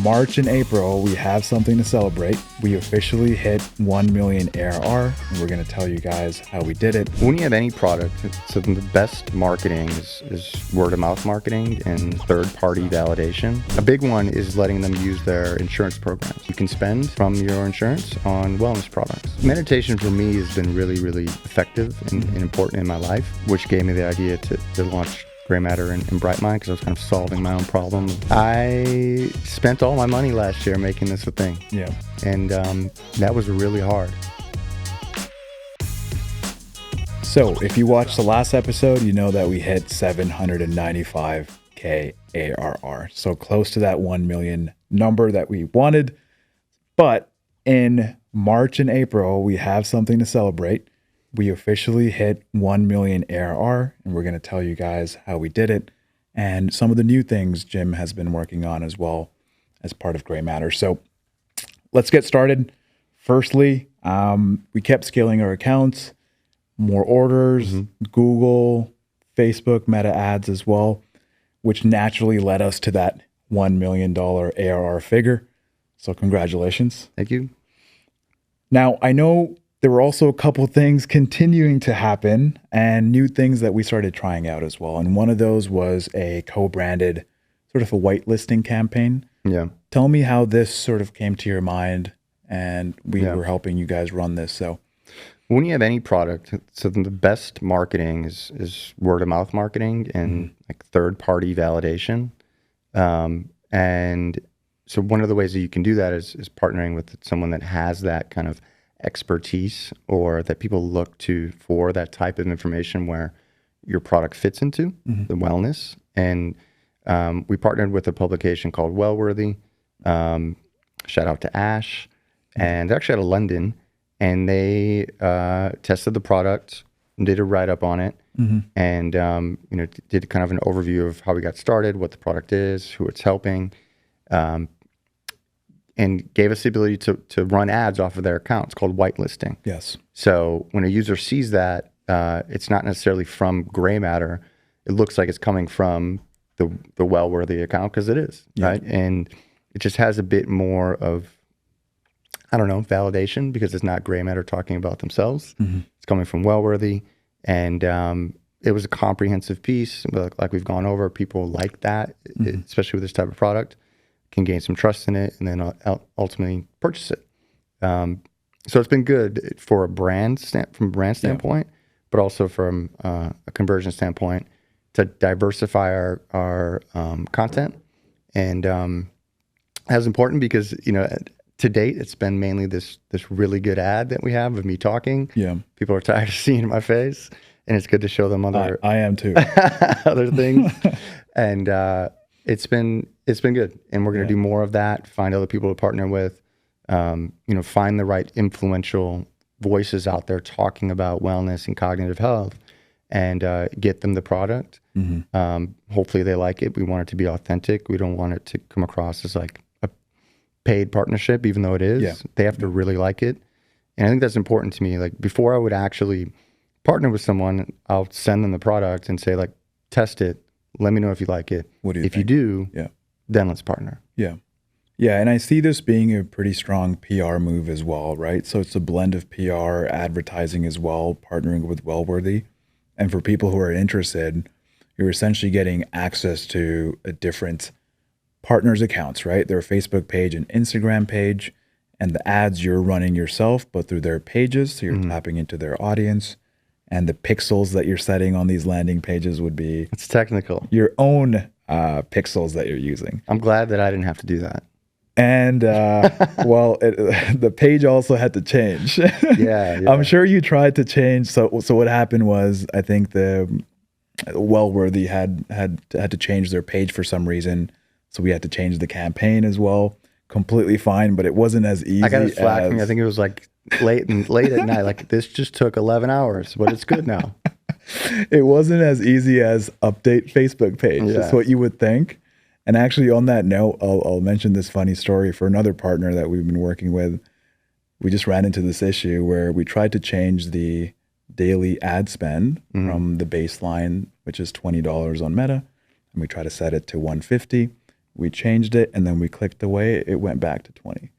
March and April, we have something to celebrate. We officially hit 1 million ARR, and we're going to tell you guys how we did it. When you have any product, so the best marketing is word of mouth marketing and third-party validation. A big one is letting them use their insurance programs. You can spend from your insurance on wellness products. Meditation for me has been really, really effective and important in my life, which gave me the idea to launch Graymatter and Brightmind, because I was kind of solving my own problem. I spent all my money last year making this a thing. Yeah. And that was really hard. So if you watched the last episode, you know that we hit 795K ARR. So close to that 1 million number that we wanted. But in March and April, we have something to celebrate. We officially hit 1 million ARR, and we're going to tell you guys how we did it and some of the new things Jim has been working on as well as part of Graymatter. So let's get started. Firstly, we kept scaling our accounts, more orders, Google, Facebook, Meta ads as well, which naturally led us to that $1 million ARR figure. So congratulations. Thank you. Now, I know there were also a couple things continuing to happen and new things that we started trying out as well. And one of those was a co-branded sort of a whitelisting campaign. Yeah. Tell me how this sort of came to your mind, and we were helping you guys run this. So when you have any product, so the best marketing is word of mouth marketing and like third-party validation. And so one of the ways that you can do that is partnering with someone that has that kind of expertise, or that people look to for that type of information where your product fits into the wellness. And we partnered with a publication called Wellworthy. Shout out to Ash. And they're actually out of London, and they tested the product and did a write-up on it. And did kind of an overview of how we got started, what the product is, who it's helping, and gave us the ability to run ads off of their account. It's called whitelisting. yes. So when a user sees that, it's not necessarily from Graymatter. It looks like it's coming from the Wellworthy account, because it is, right? And it just has a bit more of, I don't know, validation, because it's not Graymatter talking about themselves. It's coming from Wellworthy. And it was a comprehensive piece. Like we've gone over, people like that, especially with this type of product, can gain some trust in it, and then ultimately purchase it. So it's been good for a brand standpoint, but also from a conversion standpoint, to diversify our content. And that's important because, to date, it's been mainly this really good ad that we have of me talking. Yeah. People are tired of seeing my face, and it's good to show them other I am too. other things. And it's been good, and we're going to do more of that. Find other people to partner with. Find the right influential voices out there talking about wellness and cognitive health, and get them the product. Hopefully they like it. We want it to be authentic. We don't want it to come across as like a paid partnership, even though it is. Yeah. They have to really like it, and I think that's important to me. Like, before I would actually partner with someone, I'll send them the product and say, like, test it. Let me know if you like it. What do you think? If you do, then let's partner. Yeah. Yeah. And I see this being a pretty strong PR move as well, right? So it's a blend of PR, advertising as well, partnering with Wellworthy. And for people who are interested, you're essentially getting access to a different partners' accounts, right? Their Facebook page and Instagram page, and the ads you're running yourself, but through their pages. So you're tapping into their audience. And the pixels that you're setting on these landing pages would be It's technical. your own pixels that you're using. I'm glad that I didn't have to do that. And the page also had to change. Yeah. I'm sure you tried to change. So what happened was, I think the Wellworthy had to change their page for some reason. So we had to change the campaign as well. Completely fine, but it wasn't as easy. I got it flagged for me. I think it was like late at night. Like, this just took 11 hours, but it's good now. It wasn't as easy as update Facebook page. That's what you would think. And actually, on that note, I'll mention this funny story for another partner that we've been working with. We just ran into this issue where we tried to change the daily ad spend from the baseline, which is $20 on Meta, and we try to set it to $150. We changed it, and then we clicked away. It went back to 20.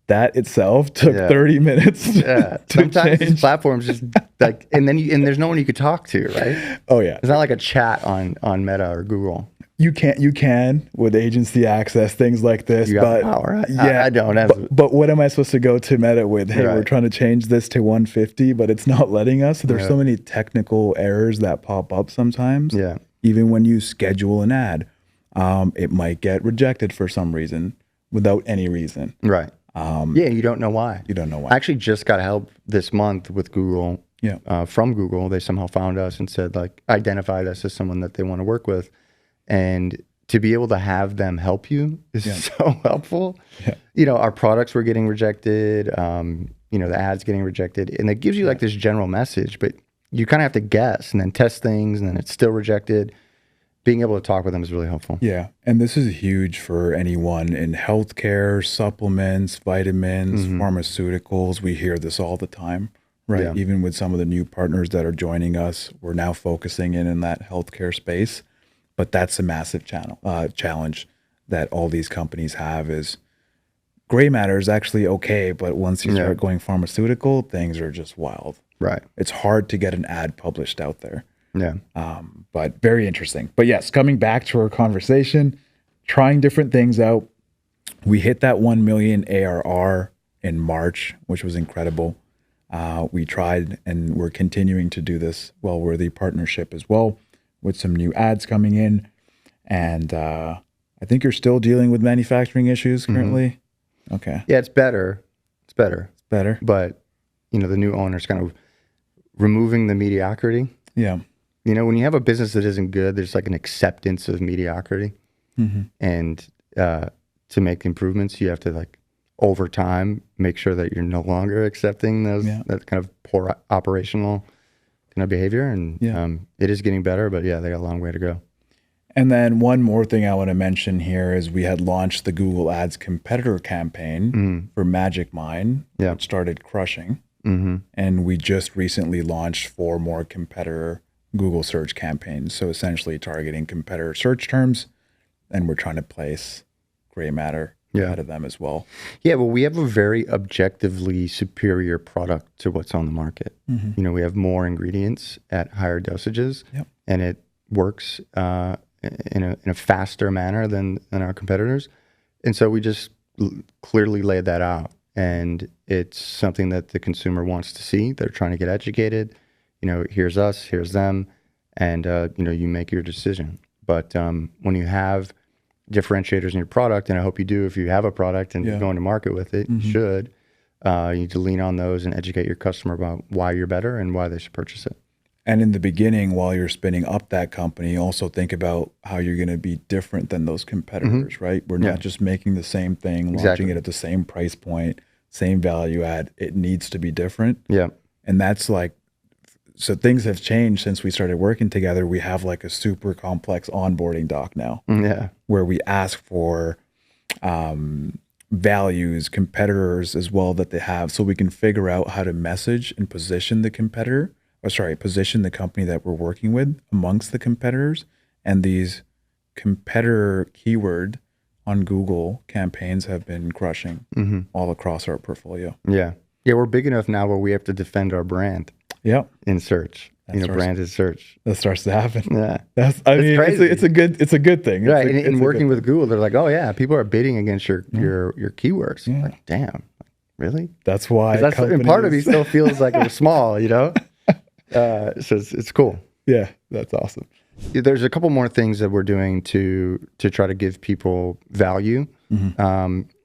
That itself took 30 minutes to Sometimes change. these platforms just like, and there's no one you could talk to, right? Oh yeah. It's not like a chat on Meta or Google. You can with agency access, things like this. You got the power. I don't have. But what am I supposed to go to Meta with? Hey, we're trying to change this to 150, but it's not letting us. There's so many technical errors that pop up sometimes. Yeah. Even when you schedule an ad, it might get rejected for some reason without any reason. Right. You don't know why. You don't know why. I actually just got help this month with Google. Yeah. From Google, they somehow found us and said, like, identified us as someone that they want to work with. And to be able to have them help you is so helpful. Yeah. Our products were getting rejected, the ads getting rejected. And it gives you like this general message, but you kind of have to guess and then test things and then it's still rejected. Being able to talk with them is really helpful. Yeah. And this is huge for anyone in healthcare, supplements, vitamins, pharmaceuticals. We hear this all the time, right? Yeah. Even with some of the new partners that are joining us, we're now focusing in that healthcare space. But that's a massive challenge that all these companies have is Graymatter is actually okay, but once you start going pharmaceutical, things are just wild. Right. It's hard to get an ad published out there. Yeah. But very interesting. But yes, coming back to our conversation, trying different things out. We hit that 1 million ARR in March, which was incredible. We tried and we're continuing to do this well-worthy partnership as well, with some new ads coming in. And I think you're still dealing with manufacturing issues currently. Okay. Yeah, it's better. It's better. But, the new owner's kind of removing the mediocrity. Yeah. When you have a business that isn't good, there's like an acceptance of mediocrity. And to make improvements, you have to like over time make sure that you're no longer accepting that kind of poor operational kind of behavior. And it is getting better, but they got a long way to go. And then one more thing I want to mention here is we had launched the Google Ads competitor campaign for Magic Mind, which started crushing. And we just recently launched 4 more competitor Google search campaigns. So essentially targeting competitor search terms. And we're trying to place Graymatter ahead of them as well. Yeah, well, we have a very objectively superior product to what's on the market. We have more ingredients at higher dosages, and it works in a faster manner than our competitors. And so we just clearly laid that out. And it's something that the consumer wants to see. They're trying to get educated. Here's us, here's them, and you make your decision. But when you have differentiators in your product, and I hope you do if you have a product and you're going to market with it, you should. You need to lean on those and educate your customer about why you're better and why they should purchase it. And in the beginning, while you're spinning up that company, also think about how you're going to be different than those competitors, right? We're not just making the same thing, launching it at the same price point, same value add. It needs to be different. Yeah. And that's like, so things have changed since we started working together. We have like a super complex onboarding doc now, where we ask for values, competitors as well that they have, so we can figure out how to message and position the position the company that we're working with amongst the competitors. And these competitor keyword on Google campaigns have been crushing all across our portfolio. Yeah. Yeah, we're big enough now where we have to defend our brand. Yeah, in search, branded search. That starts to happen. Yeah, that's crazy. It's a good thing, right? And working with Google, they're like, oh yeah, people are bidding against your keywords. Yeah. Like, damn, really? That's why. And part of me still feels like it was small, So it's cool. Yeah, that's awesome. There's a couple more things that we're doing to try to give people value.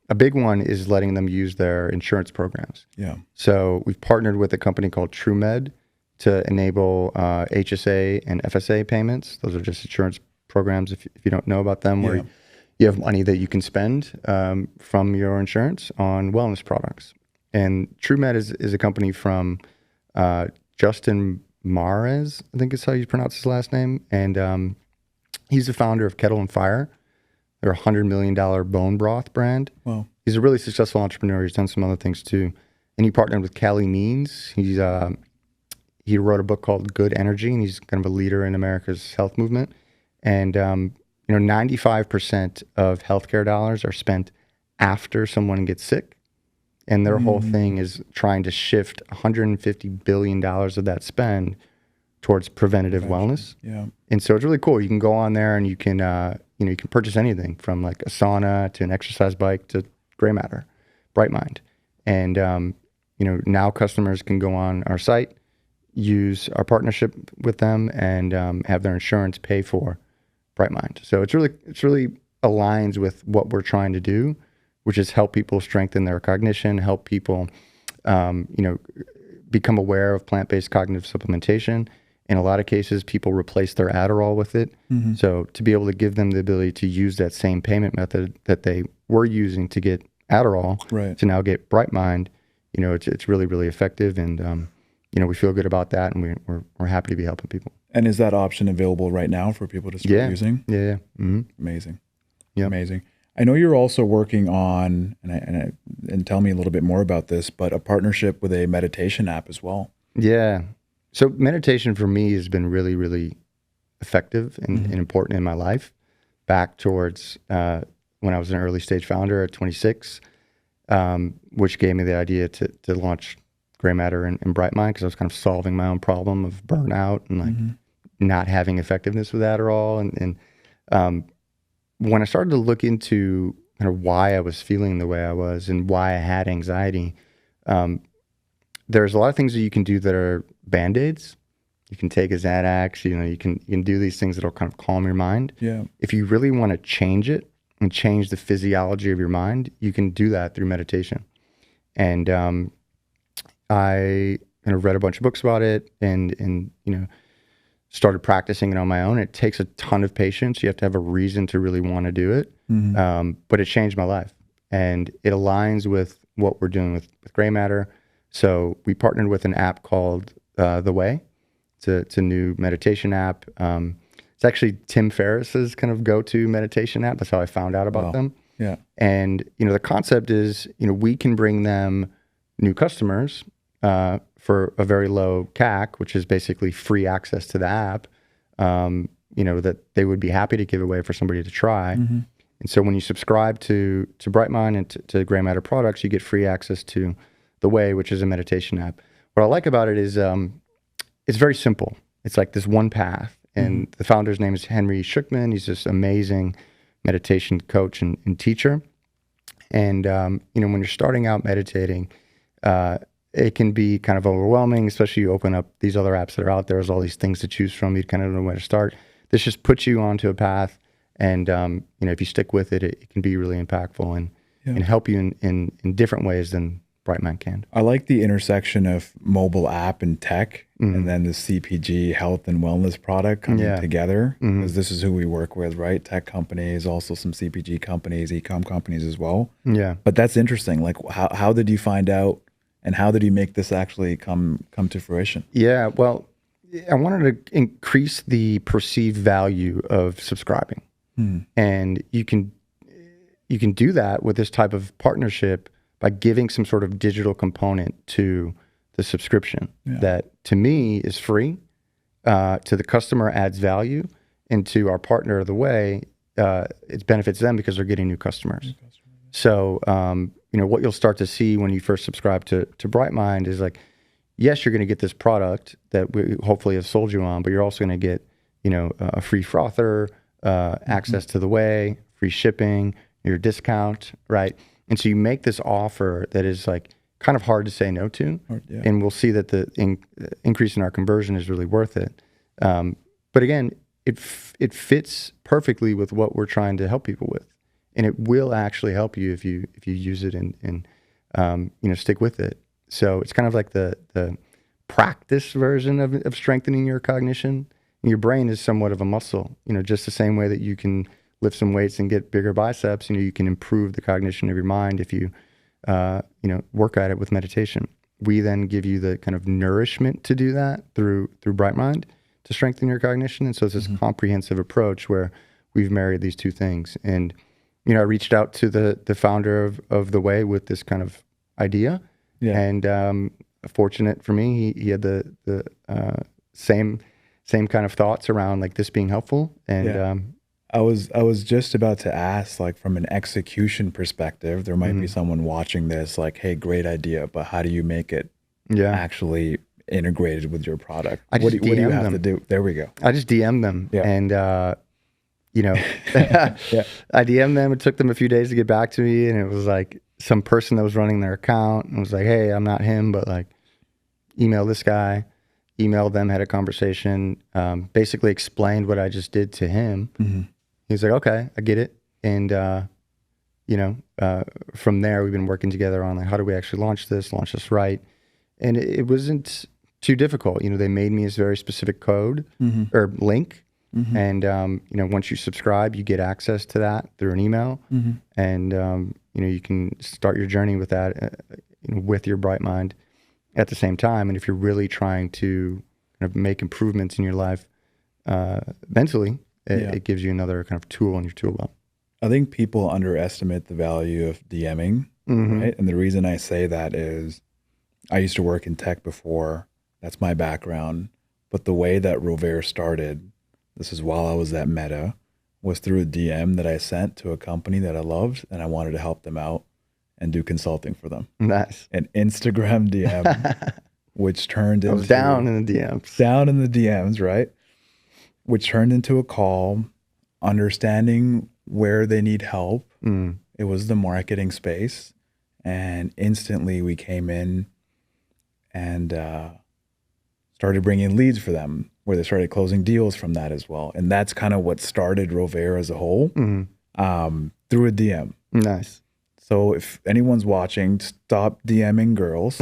A big one is letting them use their insurance programs. Yeah. So we've partnered with a company called TrueMed to enable HSA and FSA payments. Those are just insurance programs, if you don't know about them, where you have money that you can spend from your insurance on wellness products. And TrueMed is a company from Justin Mares, I think is how you pronounce his last name. And he's the founder of Kettle and Fire. They're a $100 million bone broth brand. Wow. He's a really successful entrepreneur. He's done some other things too. And he partnered with Callie Means. He wrote a book called Good Energy, and he's kind of a leader in America's health movement. And 95% of healthcare dollars are spent after someone gets sick. And their whole thing is trying to shift $150 billion of that spend towards preventative wellness. Yeah. And so it's really cool. You can go on there and you can, you can purchase anything from like a sauna to an exercise bike to Graymatter, Brightmind. And, now customers can go on our site, use our partnership with them, and have their insurance pay for Brightmind. So it's really aligns with what we're trying to do, which is help people strengthen their cognition, help people, become aware of plant-based cognitive supplementation. In a lot of cases, people replace their Adderall with it. So to be able to give them the ability to use that same payment method that they were using to get Adderall to now get Brightmind, it's really, really effective. And, we feel good about that, and we're happy to be helping people. And is that option available right now for people to start using? Yeah. Mm-hmm. Amazing. Yeah. Amazing. I know you're also working on, and tell me a little bit more about this, but a partnership with a meditation app as well. Yeah. So meditation for me has been really, really effective and important in my life. Back towards when I was an early stage founder at 26, which gave me the idea to launch Graymatter and Brightmind, because I was kind of solving my own problem of burnout and like not having effectiveness with Adderall. And when I started to look into kind of why I was feeling the way I was and why I had anxiety, there's a lot of things that you can do that are Band-Aids. You can take a Xanax, you can do these things that'll kind of calm your mind. Yeah. If you really want to change it and change the physiology of your mind, you can do that through meditation. And I read a bunch of books about it and started practicing it on my own. It takes a ton of patience. You have to have a reason to really want to do it. But it changed my life, and it aligns with what we're doing with Graymatter. So we partnered with an app called The Way. It's a new meditation app. It's actually Tim Ferriss's kind of go-to meditation app. That's how I found out about them. Yeah. And, the concept is, we can bring them new customers for a very low CAC, which is basically free access to the app, that they would be happy to give away for somebody to try. And so when you subscribe to Brightmind and to Graymatter products, you get free access to The Way, which is a meditation app. What I like about it is it's very simple. It's like this one path. And the founder's name is Henry Schuckman. He's this amazing meditation coach and teacher. And, when you're starting out meditating, it can be kind of overwhelming, especially you open up these other apps that are out there. There's all these things to choose from. You kind of don't know where to start. This just puts you onto a path. And, if you stick with it, it can be really impactful and help you in different ways than Brightmind can. I like the intersection of mobile app and tech, and then the CPG health and wellness product coming together, because this is who we work with, right? Tech companies, also some CPG companies, e-com companies as well. Yeah. But that's interesting. Like, how did you find out, and how did you make this actually come to fruition? Yeah, well, I wanted to increase the perceived value of subscribing. And you can do that with this type of partnership by giving some sort of digital component to the subscription that to me is free, to the customer adds value, and to our partner The Way, it benefits them because they're getting new customers. So, what you'll start to see when you first subscribe to Brightmind is like, yes, you're going to get this product that we hopefully have sold you on, but you're also going to get, a free frother, access to The Way, free shipping, your discount, right? And so you make this offer that is like kind of hard to say no to, and we'll see that the increase in our conversion is really worth it. But again, it fits perfectly with what we're trying to help people with, and it will actually help you if you use it and stick with it. So it's kind of like the practice version of strengthening your cognition. Your brain is somewhat of a muscle, just the same way that you can lift some weights and get bigger biceps, you can improve the cognition of your mind if you, work at it with meditation. We then give you the kind of nourishment to do that through Brightmind to strengthen your cognition. And so it's this comprehensive approach where we've married these two things. And, I reached out to the founder of The Way with this kind of idea. Yeah. And fortunate for me, he had the same kind of thoughts around like this being helpful. And I was just about to ask, like from an execution perspective, there might be someone watching this, like, hey, great idea, but how do you make it Yeah. actually integrated with your product? I What just do you DM have to them. do? There we go. I just DM them, Yeah. and you know, Yeah. I DM'd them. It took them a few days to get back to me, and it was like some person that was running their account and was like, "Hey, I'm not him, but like, email this guy." Emailed them, had a conversation, basically explained what I just did to him. He was like, "Okay, I get it." And from there, we've been working together on like, how do we actually launch this right? And it wasn't too difficult. They made me this very specific code or link. And, once you subscribe, you get access to that through an email. And, you can start your journey with that with your bright mind at the same time. And if you're really trying to kind of make improvements in your life mentally, it gives you another kind of tool in your tool belt. I think people underestimate the value of DMing, right? And the reason I say that is I used to work in tech before. That's my background. But the way that Roveia started, this is while I was at Meta, was through a DM that I sent to a company that I loved, and I wanted to help them out and do consulting for them. Nice. An Instagram DM, which turned into... down in the DMs. Down in the DMs, right? Which turned into a call, understanding where they need help. It was the marketing space. And instantly we came in and started bringing leads for them, where they started closing deals from that as well. And that's kind of what started Roveia as a whole, through a DM. Nice. So if anyone's watching, stop DMing girls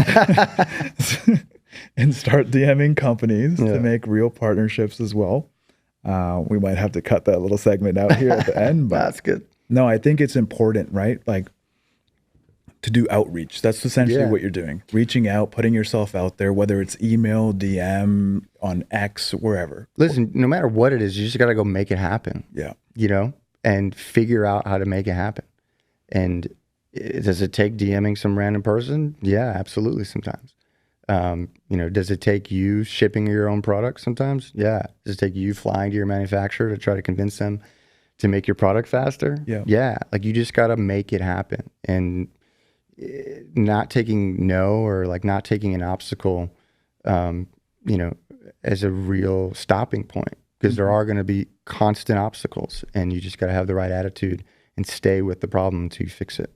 and start DMing companies to make real partnerships as well. We might have to cut that little segment out here at the end, but that's good. No, I think it's important, right? Like to do outreach. That's essentially what you're doing. Reaching out, putting yourself out there, whether it's email, DM, on X, wherever. Listen, no matter what it is, you just got to go make it happen. Yeah. And figure out how to make it happen. And does it take DMing some random person? Yeah, absolutely sometimes. Does it take you shipping your own product sometimes? Yeah. Does it take you flying to your manufacturer to try to convince them to make your product faster? Yeah. Yeah. Like you just got to make it happen. And not taking no, or like not taking an obstacle, as a real stopping point, because there are going to be constant obstacles, and you just got to have the right attitude and stay with the problem until you fix it.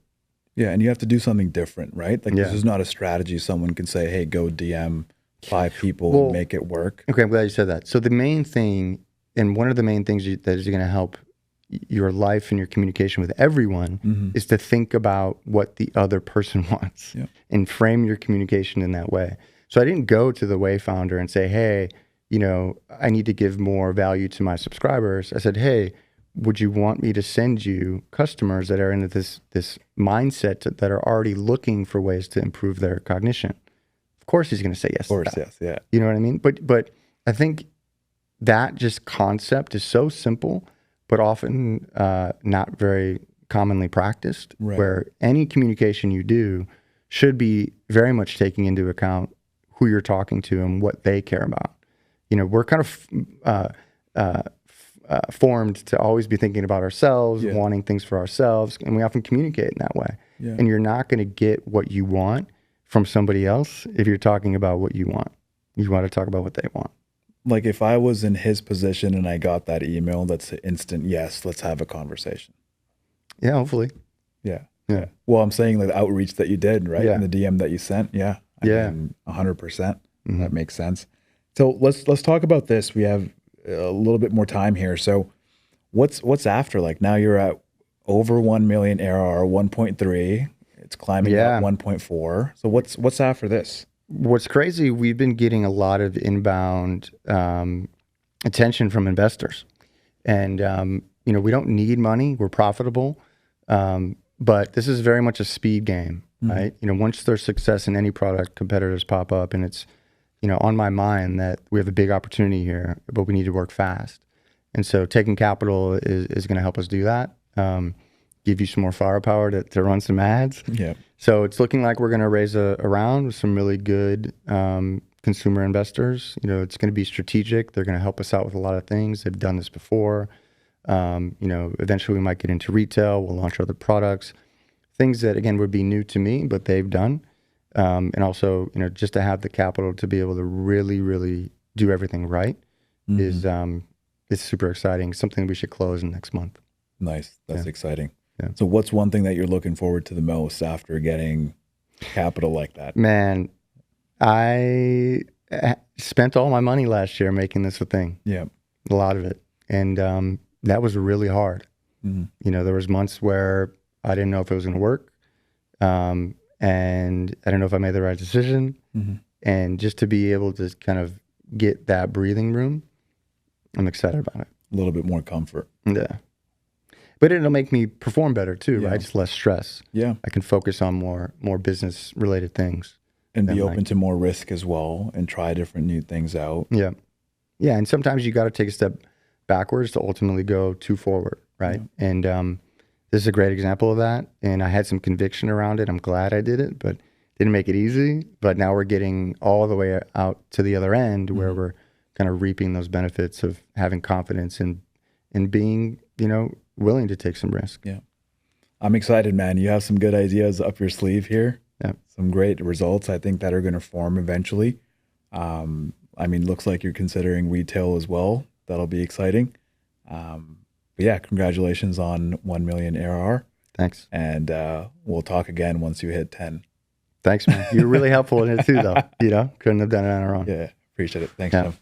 Yeah, and you have to do something different, right? Like this is not a strategy someone can say, hey, go DM 5 people and make it work. Okay, I'm glad you said that. So the main thing, and one of the main things that is going to help your life and your communication with everyone is to think about what the other person wants and frame your communication in that way. So I didn't go to the Way founder and say, hey, I need to give more value to my subscribers. I said, hey, would you want me to send you customers that are into this mindset that are already looking for ways to improve their cognition? Of course he's going to say yes. Of course, yes, yeah. You know what I mean? But I think that just concept is so simple, but often not very commonly practiced, where any communication you do should be very much taking into account who you're talking to and what they care about. We're kind of formed to always be thinking about ourselves, wanting things for ourselves, and we often communicate in that way. Yeah. And you're not going to get what you want from somebody else if you're talking about what you want. You want to talk about what they want. Like if I was in his position and I got that email, that's an instant yes, let's have a conversation. Yeah, hopefully. Yeah. Well, I'm saying like the outreach that you did, right? And the DM that you sent. Yeah. I mean, 100%. That makes sense. So let's talk about this. We have a little bit more time here. So what's after? Like now you're at over 1 million ARR, 1.3. It's climbing up 1.4. So what's after this? What's crazy, we've been getting a lot of inbound attention from investors. And, we don't need money. We're profitable. But this is very much a speed game, right? Once there's success in any product, competitors pop up, and it's, on my mind that we have a big opportunity here, but we need to work fast. And so taking capital is going to help us do that. Give you some more firepower to run some ads. Yeah. So it's looking like we're going to raise a round with some really good consumer investors. It's going to be strategic. They're going to help us out with a lot of things. They've done this before. Eventually we might get into retail. We'll launch other products, things that again would be new to me, but they've done. And also, just to have the capital to be able to really, really do everything right is super exciting. Something we should close in next month. Nice. That's exciting. Yeah. So what's one thing that you're looking forward to the most after getting capital like that? Man, I spent all my money last year making this a thing. Yeah. A lot of it. And that was really hard. There was months where I didn't know if it was going to work. And I don't know if I made the right decision. And just to be able to kind of get that breathing room, I'm excited about it. A little bit more comfort. Yeah. But it'll make me perform better too, right? Just less stress. Yeah. I can focus on more business related things. And be open to more risk as well and try different new things out. Yeah. Yeah. And sometimes you got to take a step backwards to ultimately go two forward, right? Yeah. And this is a great example of that. And I had some conviction around it. I'm glad I did it, but didn't make it easy. But now we're getting all the way out to the other end where we're kind of reaping those benefits of having confidence and being, willing to take some risk. Yeah. I'm excited, man. You have some good ideas up your sleeve here. Yeah. Some great results, I think, that are going to form eventually. Looks like you're considering retail as well. That'll be exciting. But yeah, congratulations on 1 million ARR. Thanks. And we'll talk again once you hit 10. Thanks, man. You're really helpful in it too, though. Couldn't have done it on our own. Yeah, appreciate it. Thanks, Jeff.